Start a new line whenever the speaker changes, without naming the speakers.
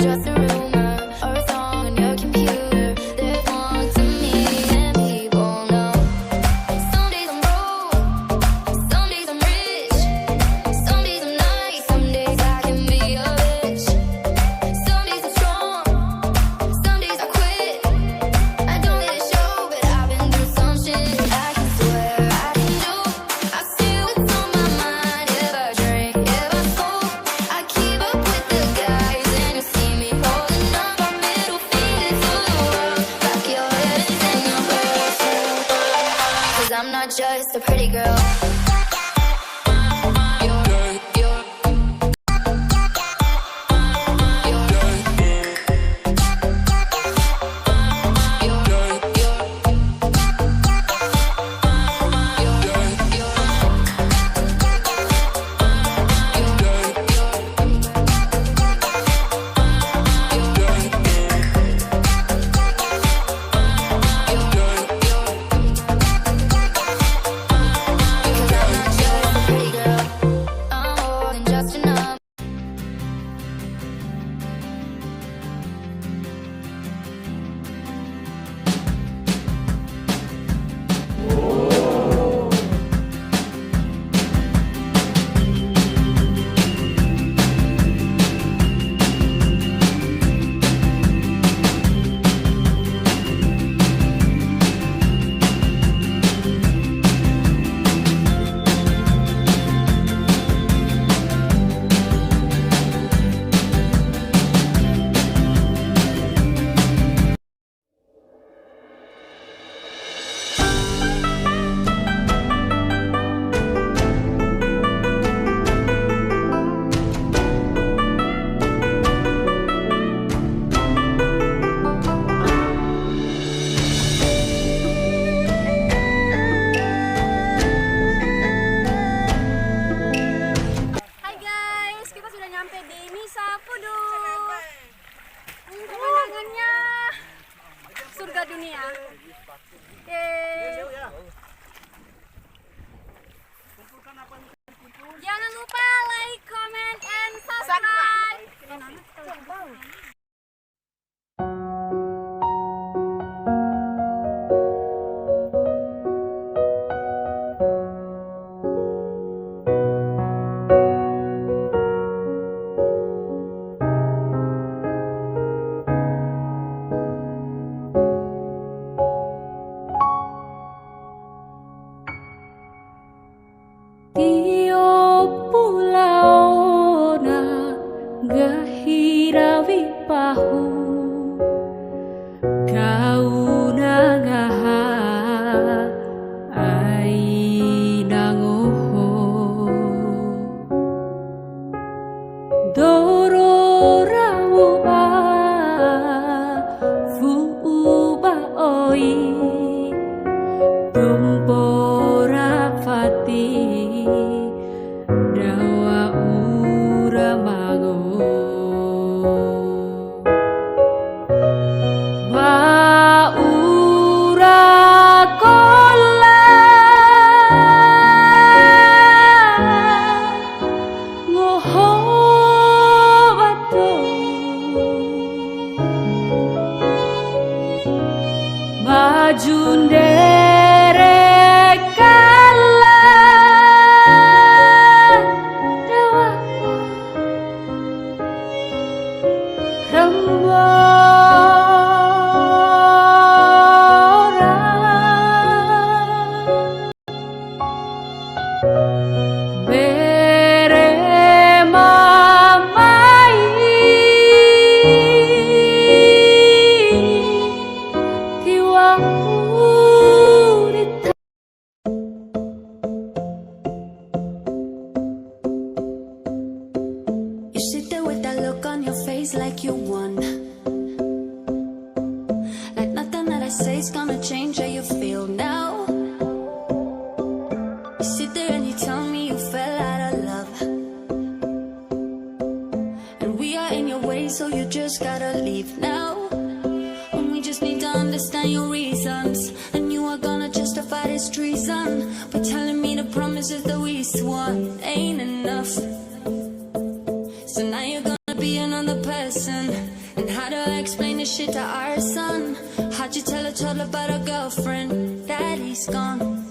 just a rumor or a song on your computer. There's more to me than people know. Some days I'm broke, some days I'm rich, some days I'm nice, some days I can be a bitch. Some days I'm strong, some days I quit. I don't let it show, but I've been through some shit. I can swear I can do. I see what's on my mind. If I drink, if I smoke, I keep up with the guys, and you see me holding up my middle finger to the world. Rock your head and sing your prayers. 'Cause I'm not just a pretty girl.
Hai guys, kita sudah nyampe di Misa Pudu. Pemandangannya surga dunia. Yeay. Jangan lupa like, comment, and subscribe.
Tiap pulau na gahirawi pahu kau nangaha ai nangoho dororawu a fuuba oi tumpora fati dawa uramago wa urakola ngoho bato majunde
You sit there with that look on your face like you won. Like nothing that I say is gonna change how you feel now. You sit there and you tell me you fell out of love, and we are in your way, so you just gotta leave now. And we just need to understand your reasons, and you are gonna justify this treason by telling me the promises that we swore ain't enough. So now you're gonna be another person lesson. And how do I explain this shit to our son? How'd you tell a toddler about a girlfriend? Daddy's gone.